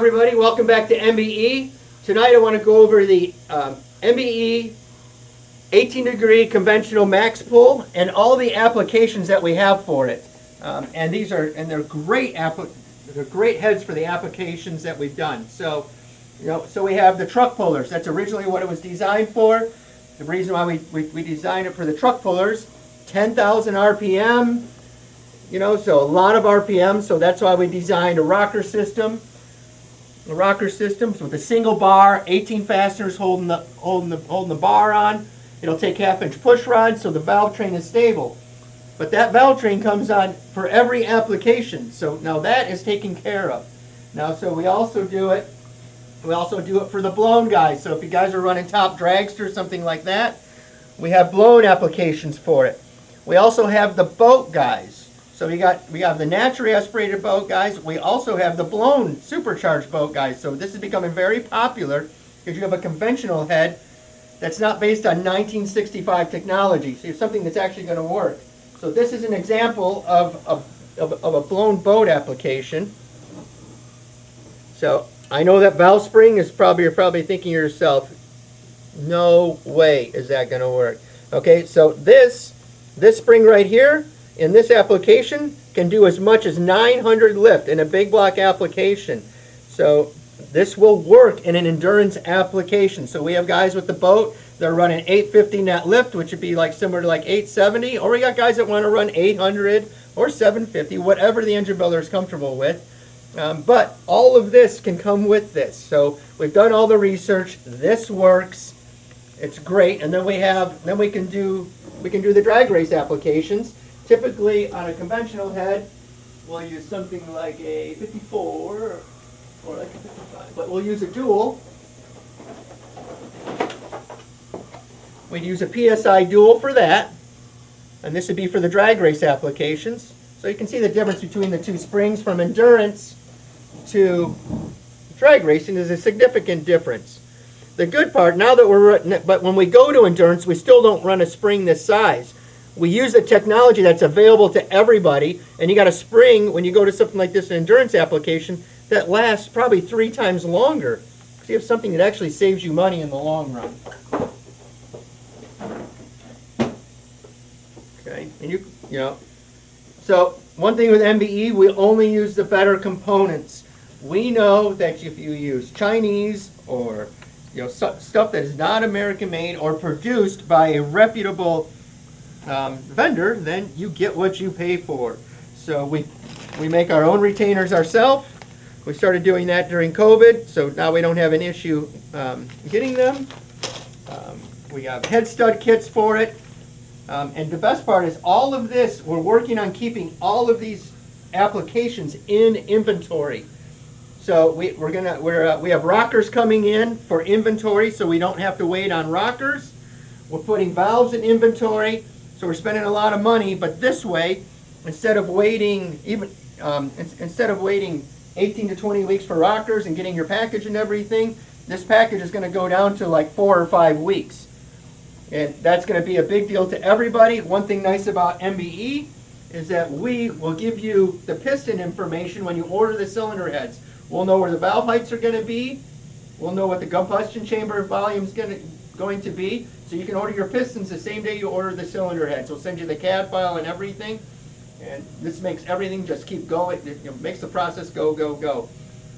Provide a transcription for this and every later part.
everybody, welcome back to MBE. Tonight I want to go over the MBE 18-degree conventional MAXPULL and all the applications that we have for it. They're great heads for the applications that we've done. So we have the truck pullers. That's originally what it was designed for. The reason why we designed it for the truck pullers, 10,000 RPM. So a lot of RPM, so that's why we designed a rocker system. A rocker system with a single bar, 18 fasteners holding the bar on. It'll take half-inch push rods, so the valve train is stable. But that valve train comes on for every application, so now that is taken care of. Now, so we also do it for the blown guys. So if you guys are running top dragster or something like that, we have blown applications for it. We also have the boat guys. So we have the naturally aspirated boat guys. We also have the blown supercharged boat guys. So this is becoming very popular because you have a conventional head that's not based on 1965 technology. So you have something that's actually going to work. So this is an example of a blown boat application. So I know that valve spring is you're probably thinking to yourself, no way is that going to work. Okay, so this spring right here in this application can do as much as 900 lift in a big block application. So this will work in an endurance application. So we have guys with the boat, they're running 850 net lift, which would be similar to 870, or we got guys that want to run 800 or 750, whatever the engine builder is comfortable with. But all of this can come with this. So we've done all the research. This works. It's great. And then we can do the drag race applications. Typically, on a conventional head, we'll use something like a 54 or like a 55, but we'll use a dual. We'd use a PSI dual for that, and this would be for the drag race applications. So you can see the difference between the two springs from endurance to drag racing is a significant difference. The good part, but when we go to endurance, we still don't run a spring this size. We use the technology that's available to everybody, and you got a spring when you go to something like this, an endurance application, that lasts probably 3 times longer. So you have something that actually saves you money in the long run. Okay, and so one thing with MBE, we only use the better components. We know that if you use Chinese or stuff that is not American made or produced by a reputable vendor, then you get what you pay for. So we make our own retainers ourselves. We started doing that during COVID, so now we don't have an issue getting them. We have head stud kits for it. And the best part is all of this, we're working on keeping all of these applications in inventory. So we have rockers coming in for inventory, so we don't have to wait on rockers. We're putting valves in inventory, so we're spending a lot of money. But this way, instead of waiting 18 to 20 weeks for rockers and getting your package and everything, this package is going to go down to 4 or 5 weeks. And that's going to be a big deal to everybody. One thing nice about MBE is that we will give you the piston information when you order the cylinder heads. We'll know where the valve heights are going to be. We'll know what the combustion chamber volume is going to be. So you can order your pistons the same day you order the cylinder heads. We'll send you the CAD file and everything. And this makes everything just keep going. It makes the process go, go, go.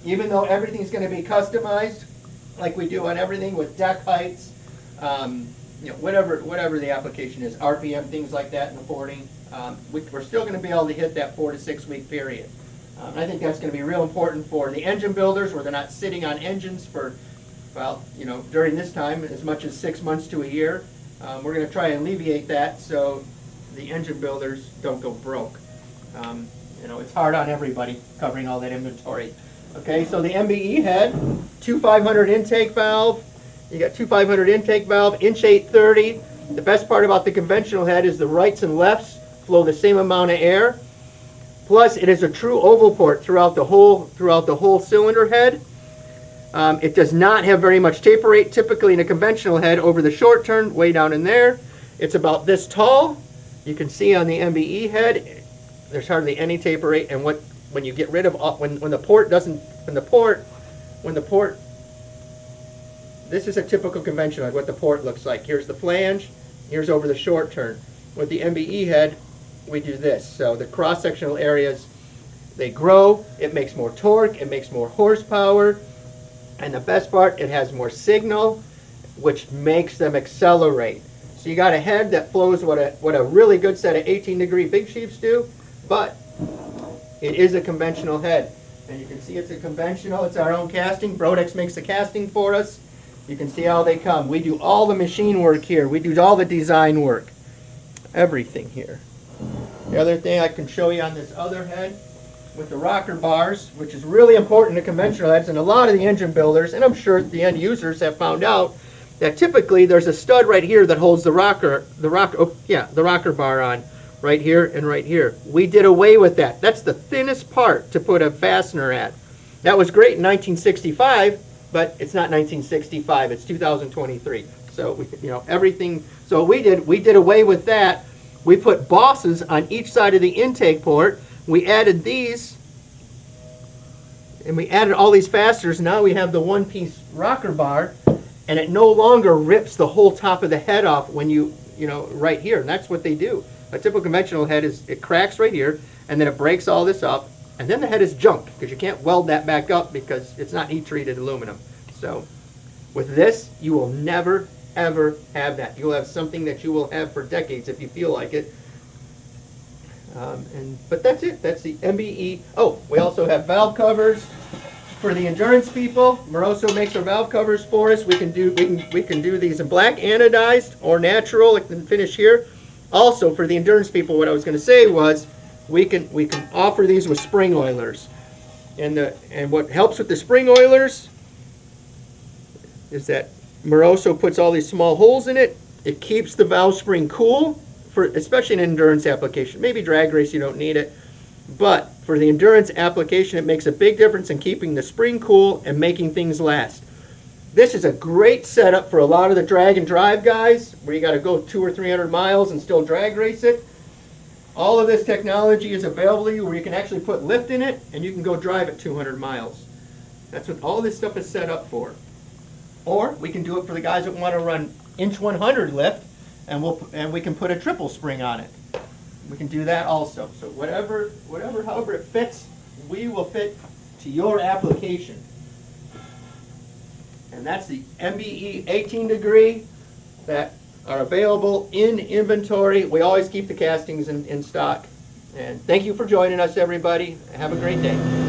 Even though everything's going to be customized, like we do on everything with deck heights, whatever the application is, RPM, things like that, and the porting, we're still going to be able to hit that 4 to 6 week period. And I think that's going to be real important for the engine builders, where they're not sitting on engines for, during this time, as much as 6 months to a year. We're going to try and alleviate that so the engine builders don't go broke. It's hard on everybody covering all that inventory. Okay, so the MBE head, 2500 intake valve. You got 2500 intake valve, inch 830. The best part about the conventional head is the rights and lefts flow the same amount of air. Plus, it is a true oval port throughout the whole cylinder head. It does not have very much taper rate. Typically, in a conventional head, over the short turn, way down in there, it's about this tall. You can see on the MBE head, there's hardly any taper rate. And when you get rid of when the port when the port, this is a typical conventional, what the port looks like. Here's the flange, here's over the short turn. With the MBE head, we do this. So the cross-sectional areas, they grow, it makes more torque, it makes more horsepower, and the best part, it has more signal, which makes them accelerate. So you got a head that flows what a really good set of 18-degree big sheaves do, but it is a conventional head. And you can see it's a conventional, it's our own casting. Brodex makes the casting for us. You can see how they come. We do all the machine work here. We do all the design work. Everything here. The other thing I can show you on this other head with the rocker bars, which is really important to conventional heads, and a lot of the engine builders, and I'm sure the end users have found out that typically there's a stud right here that holds the rocker bar on, right here and right here. We did away with that. That's the thinnest part to put a fastener at. That was great in 1965, but it's not 1965. It's 2023. So everything. So we did away with that. We put bosses on each side of the intake port. We added these, and we added all these fasteners. Now we have the one-piece rocker bar, and it no longer rips the whole top of the head off when right here. And that's what they do. A typical conventional head is it cracks right here, and then it breaks all this up, and then the head is junk because you can't weld that back up because it's not heat-treated aluminum. So with this, you will never, ever have that. You'll have something that you will have for decades if you feel like it. But that's it. That's the MBE. Oh, we also have valve covers for the endurance people. Moroso makes our valve covers for us. We can do these in black anodized or natural. Like the finish here. Also for the endurance people, what I was going to say was we can offer these with spring oilers. And what helps with the spring oilers is that Moroso puts all these small holes in it. It keeps the valve spring cool, especially in an endurance application. Maybe drag race, you don't need it. But for the endurance application, it makes a big difference in keeping the spring cool and making things last. This is a great setup for a lot of the drag and drive guys, where you got to go 200 or 300 miles and still drag race it. All of this technology is available to you where you can actually put lift in it and you can go drive it 200 miles. That's what all this stuff is set up for. Or we can do it for the guys that want to run inch 100 lift, and we can put a triple spring on it. We can do that also. So however it fits, we will fit to your application. And that's the MBE 18-degree that are available in inventory. We always keep the castings in stock. And thank you for joining us, everybody. Have a great day.